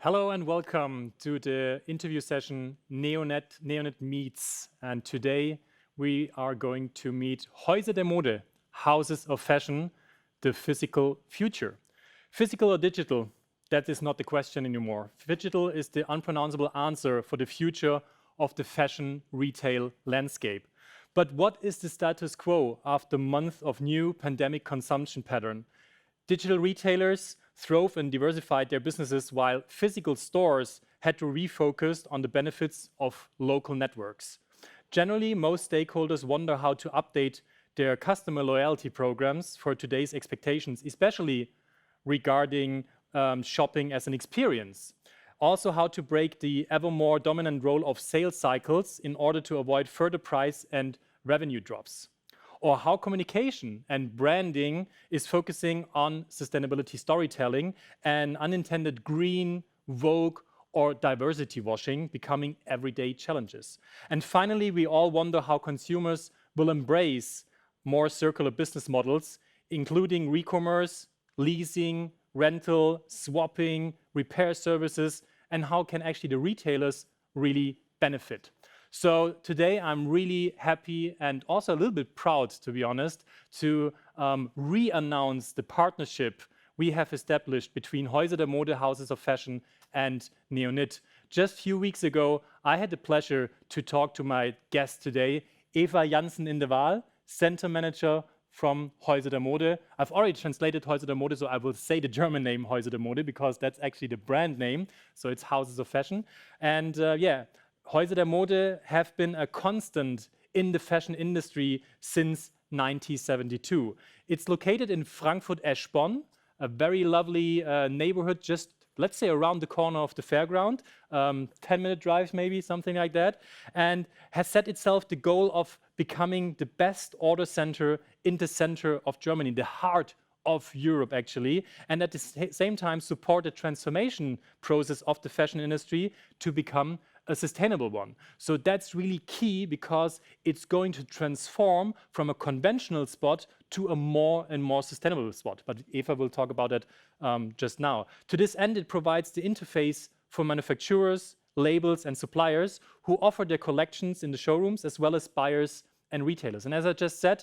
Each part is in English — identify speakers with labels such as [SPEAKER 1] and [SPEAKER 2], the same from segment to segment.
[SPEAKER 1] Hello and welcome to the interview session Neonet Meets. And today we are going to meet Häuser der Mode, Houses of Fashion, the physical future. Physical or digital? That is not the question anymore. Digital is the unpronounceable answer for the future of the fashion retail landscape. But what is the status quo after months of new pandemic consumption pattern? Digital retailers throve and diversified their businesses while physical stores had to refocus on the benefits of local networks. Generally, most stakeholders wonder how to update their customer loyalty programs for today's expectations, especially regarding shopping as an experience. Also, how to break the ever more dominant role of sales cycles in order to avoid further price and revenue drops. Or how communication and branding is focusing on sustainability storytelling and unintended green, woke, or diversity washing becoming everyday challenges. And finally, we all wonder how consumers will embrace more circular business models, including re-commerce, leasing, rental, swapping, repair services, and how can actually the retailers really benefit. So today I'm really happy and also a little bit proud, to be honest, to re-announce the partnership we have established between Häuser der Mode, Houses of Fashion, and Neonet. Just a few weeks ago, I had the pleasure to talk to my guest today, Eva Jansen in de Waal, Center Manager from Häuser der Mode. I've already translated Häuser der Mode, so I will say the German name Häuser der Mode because that's actually the brand name, so it's Houses of Fashion. And Häuser der Mode have been a constant in the fashion industry since 1972. It's located in Frankfurt-Eschborn, a very lovely neighborhood just, let's say, around the corner of the fairground, 10-minute drive maybe, something like that, and has set itself the goal of becoming the best order center in the center of Germany, the heart of Europe actually, and at the same time support the transformation process of the fashion industry to become a sustainable one. So that's really key because it's going to transform from a conventional spot to a more and more sustainable spot. But Eva will talk about that just now. To this end, it provides the interface for manufacturers, labels, and suppliers who offer their collections in the showrooms, as well as buyers and retailers. And as I just said,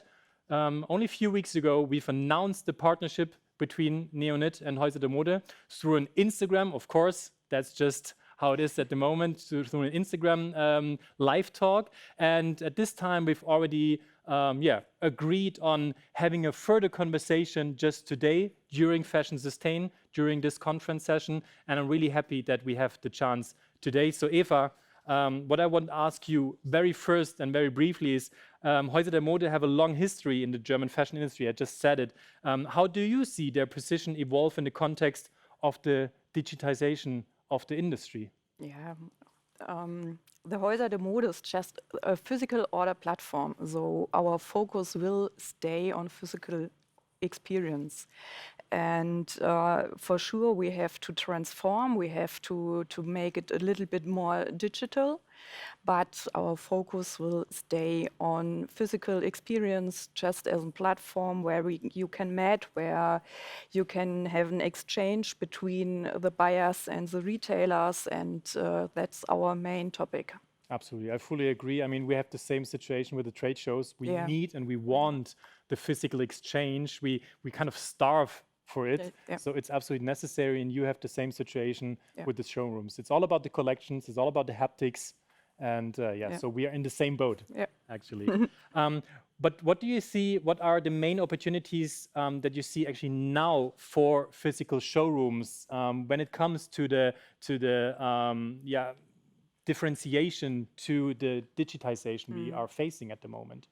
[SPEAKER 1] only a few weeks ago, we've announced the partnership between Neonet and Häuser der Mode through an Instagram, of course. That's just how it is at the moment, through an Instagram live talk. And at this time, we've already agreed on having a further conversation just today during Fashion Sustain, during this conference session. And I'm really happy that we have the chance today. So Eva, what I want to ask you very first and very briefly is, Häuser der Mode have a long history in the German fashion industry. I just said it. How do you see their position evolve in the context of the digitization of the industry?
[SPEAKER 2] Yeah, the Häuser der Mode is just a physical order platform, so our focus will stay on physical experience. And for sure, we have to transform, we have to make it a little bit more digital, but our focus will stay on physical experience just as a platform where you can meet, where you can have an exchange between the buyers and the retailers, and that's our main topic.
[SPEAKER 1] Absolutely, I fully agree. I mean, we have the same situation with the trade shows. We need and we want the physical exchange. We kind of starve for it. So it's absolutely necessary, and you have the same situation with the showrooms. It's all about the collections, it's all about the haptics, and so we are in the same boat, actually. But what do you see, what are the main opportunities that you see actually now for physical showrooms when it comes to the differentiation to the digitization we are facing at the moment?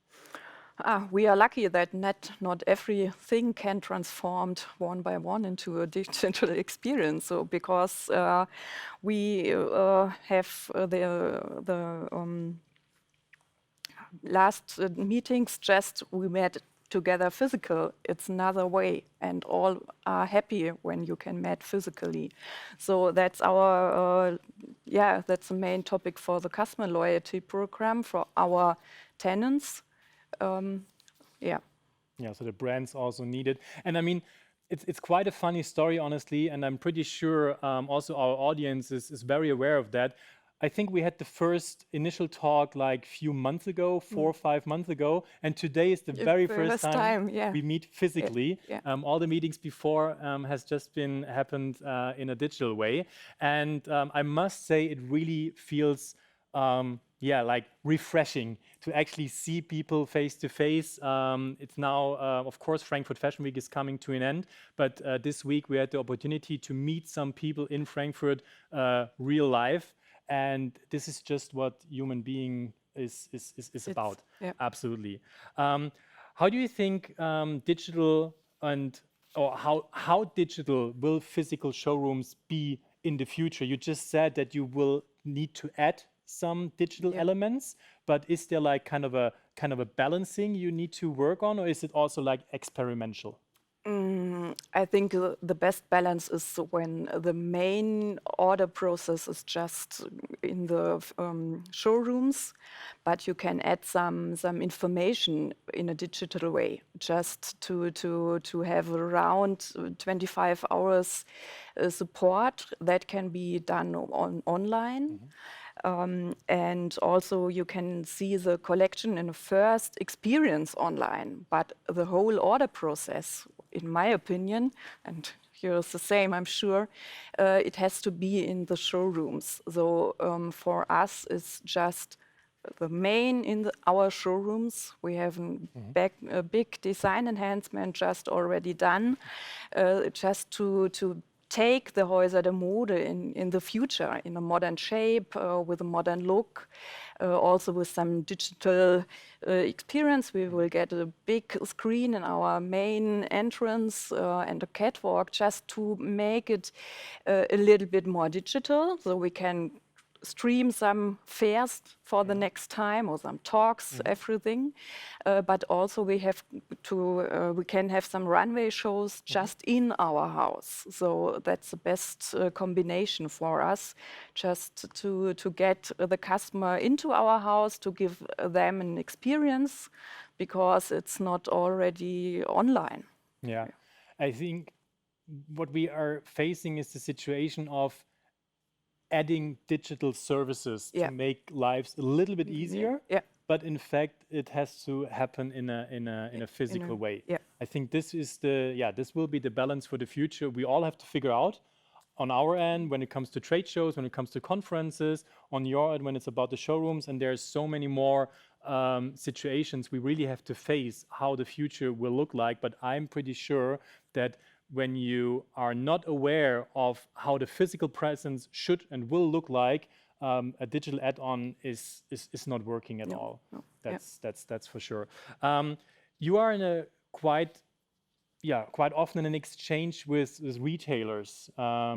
[SPEAKER 2] We are lucky that not everything can transform one by one into a digital experience. So because we have the last meetings, just we met together physical, it's another way, and all are happy when you can meet physically. So that's our, that's the main topic for the customer loyalty program for our tenants.
[SPEAKER 1] So the brands also need it. And I mean, it's quite a funny story, honestly, and I'm pretty sure also our audience is very aware of that. I think we had the first initial talk like few months ago, 4 or 5 months ago, and today is the very first
[SPEAKER 2] First
[SPEAKER 1] time
[SPEAKER 2] time, yeah.
[SPEAKER 1] we meet
[SPEAKER 2] Yeah,
[SPEAKER 1] physically.
[SPEAKER 2] yeah.
[SPEAKER 1] All the meetings before has just been happened in a digital way, and I must say it really feels yeah, like refreshing to actually see people face to face. It's now, of course, Frankfurt Fashion Week is coming to an end, but this week we had the opportunity to meet some people in Frankfurt real life, and this is just what human being is about.
[SPEAKER 2] Yeah.
[SPEAKER 1] Absolutely. How do you think digital and or how digital will physical showrooms be in the future? You just said that you will need to add some digital
[SPEAKER 2] Yeah.
[SPEAKER 1] elements, but is there like kind of a balancing you need to work on, or is it also like experimental?
[SPEAKER 2] I think the best balance is when the main order process is just in the showrooms, but you can add some information in a digital way, just to have around 25 hours support that can be done online. And also you can see the collection in a first experience online, but the whole order process, in my opinion, and yours the same, I'm sure, it has to be in the showrooms. So for us, it's just the main in our showrooms. We have a big design enhancement just already done, just to take the Häuser der Mode in the future in a modern shape, with a modern look, also with some digital experience. We will get a big screen in our main entrance and a catwalk just to make it a little bit more digital, so we can stream some fairs for the next time or some talks, everything. But also we have to, we can have some runway shows just in our house. So that's the best combination for us, just to get the customer into our house, to give them an experience, because it's not already online.
[SPEAKER 1] Yeah, I think what we are facing is the situation of adding digital services
[SPEAKER 2] Yeah.
[SPEAKER 1] to make lives a little bit easier.
[SPEAKER 2] Yeah.
[SPEAKER 1] But in fact, it has to happen in a physical way.
[SPEAKER 2] yeah.
[SPEAKER 1] I think this is this will be the balance for the future. We all have to figure out on our end when it comes to trade shows, when it comes to conferences, on your end when it's about the showrooms, and there's so many more situations we really have to face how the future will look like. But I'm pretty sure that when you are not aware of how the physical presence should and will look like, a digital add-on is not working at all.
[SPEAKER 2] no,
[SPEAKER 1] That's for sure. You are in a quite often in an exchange with retailers,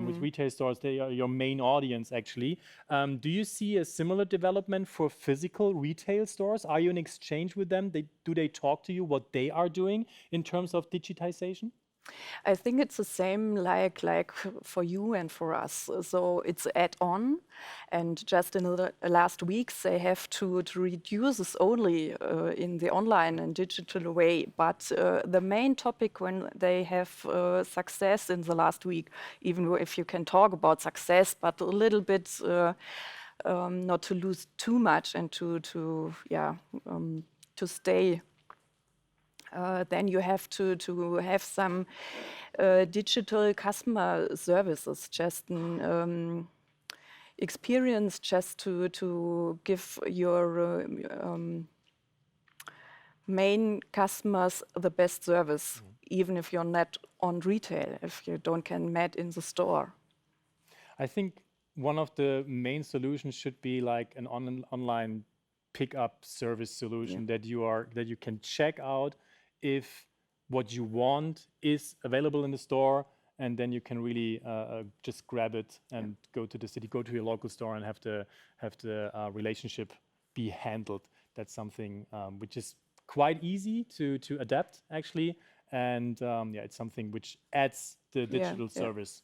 [SPEAKER 1] with retail stores. They are your main audience, actually. Do you see a similar development for physical retail stores? Are you in exchange with them? Do they talk to you what they are doing in terms of digitization?
[SPEAKER 2] I think it's the same like for you and for us. So it's add-on, and just in the last weeks they have to reduce this only in the online and digital way. But the main topic when they have success in the last week, even if you can talk about success, but a little bit not to lose too much and to stay. Then you have to have some digital customer services, just an experience, just to give your main customers the best service, even if you're not on retail, if you don't can met in the store.
[SPEAKER 1] I think one of the main solutions should be like an online pickup service solution that you can check out if what you want is available in the store, and then you can really just grab it and go to the city, go to your local store, and have the relationship be handled. That's something which is quite easy to adapt, actually, and it's something which adds the digital service.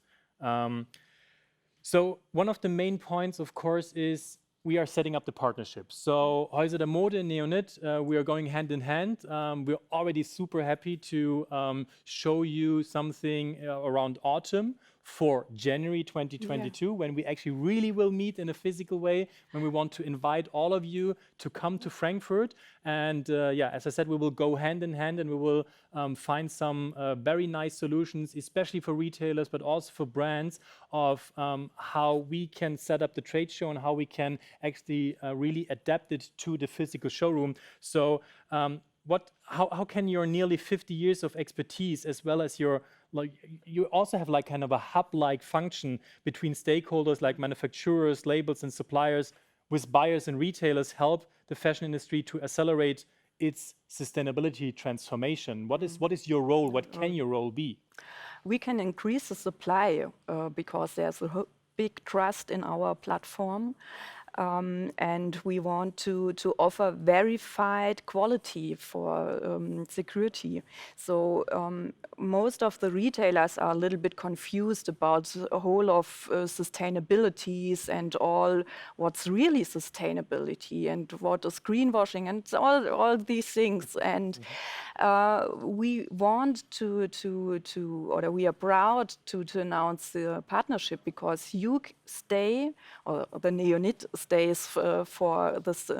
[SPEAKER 1] So one of the main points, of course, is we are setting up the partnership. So Häuser der Mode and Neonet, we are going hand in hand. We're already super happy to show you something around autumn for January 2022, when we actually really will meet in a physical way, when we want to invite all of you to come to Frankfurt. And yeah, as I said, we will go hand in hand, and we will find some very nice solutions, especially for retailers, but also for brands, of how we can set up the trade show and how we can actually really adapt it to the physical showroom. So how can your nearly 50 years of expertise, as well as your, like, you also have like kind of a hub-like function between stakeholders like manufacturers, labels and suppliers, with buyers and retailers, help the fashion industry to accelerate its sustainability transformation? What is your role? What can your role be?
[SPEAKER 2] We can increase the supply because there's a big trust in our platform. And we want to offer verified quality for security. So most of the retailers are a little bit confused about the whole of sustainabilities and all what's really sustainability and what is greenwashing and all these things. And we want or we are proud to announce the partnership, because you stay, or the Neonet stays for this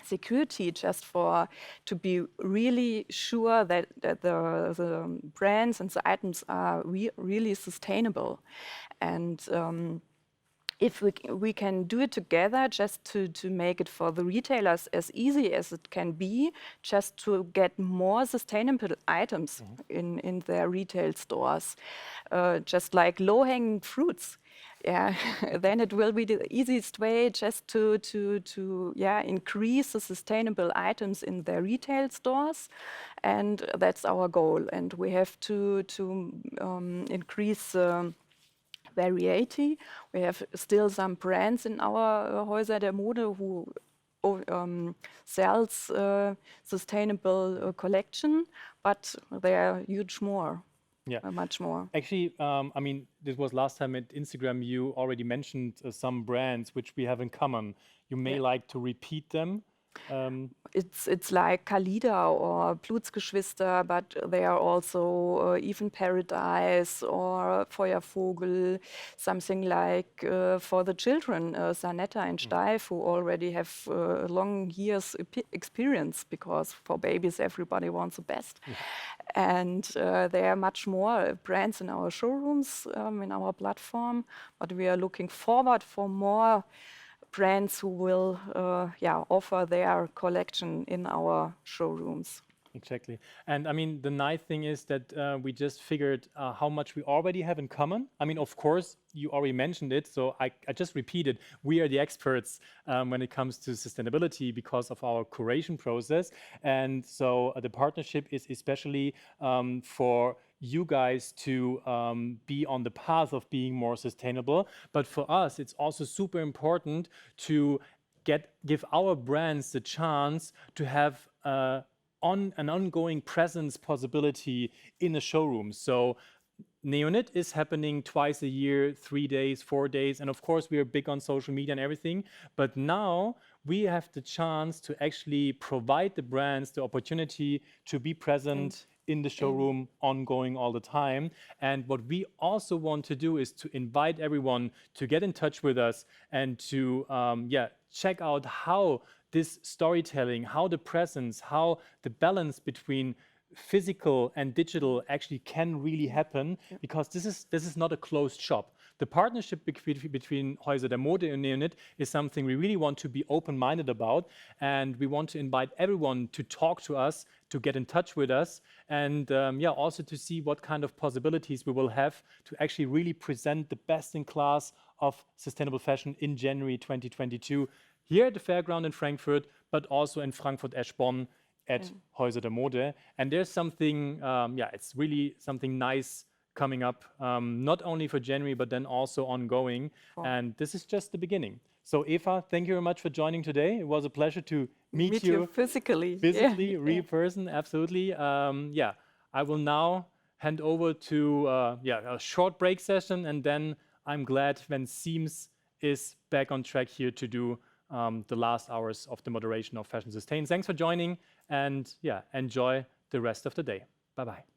[SPEAKER 2] security, just to be really sure that the brands and the items are really sustainable. And if we can do it together, just to make it for the retailers as easy as it can be, just to get more sustainable items in their retail stores, just like low-hanging fruits. Yeah, then it will be the easiest way just to increase the sustainable items in their retail stores, and that's our goal. And we have to increase variety. We have still some brands in our Häuser der Mode who sells sustainable collection, but there are much more.
[SPEAKER 1] Actually, I mean, this was last time at Instagram, you already mentioned some brands which we have in common. You may like to repeat them.
[SPEAKER 2] It's like Kalida or Blutsgeschwister, but they are also Even Paradise or Feuervogel, something like for the children, Sanetta and Steif, who already have long years experience, because for babies everybody wants the best. And there are much more brands in our showrooms, in our platform, but we are looking forward for more brands who will offer their collection in our showrooms.
[SPEAKER 1] Exactly. And I mean, the nice thing is that we just figured how much we already have in common. I mean, of course, you already mentioned it, so I just repeated, we are the experts when it comes to sustainability because of our curation process. And so the partnership is especially for you guys to be on the path of being more sustainable. But for us, it's also super important to give our brands the chance to have an ongoing presence possibility in a showroom. So Neonet is happening twice a year, 3 days, 4 days, and of course we are big on social media and everything, but now we have the chance to actually provide the brands the opportunity to be present in the showroom ongoing all the time. And what we also want to do is to invite everyone to get in touch with us and to check out how this storytelling, how the presence, how the balance between physical and digital actually can really happen, because this is not a closed shop. The partnership between Häuser der Mode and Neonet is something we really want to be open-minded about, and we want to invite everyone to talk to us, to get in touch with us, and also to see what kind of possibilities we will have to actually really present the best in class of sustainable fashion in January 2022 here at the Fairground in Frankfurt, but also in Frankfurt-Eschborn at Häuser der Mode. And there's something, it's really something nice coming up, not only for January, but then also ongoing. And this is just the beginning. So Eva, thank you very much for joining today. It was a pleasure to meet you
[SPEAKER 2] physically,
[SPEAKER 1] real person, absolutely. I will now hand over to a short break session, and then I'm glad when Seams is back on track here to do the last hours of the moderation of Fashion Sustain. Thanks for joining, and yeah, enjoy the rest of the day. Bye-bye.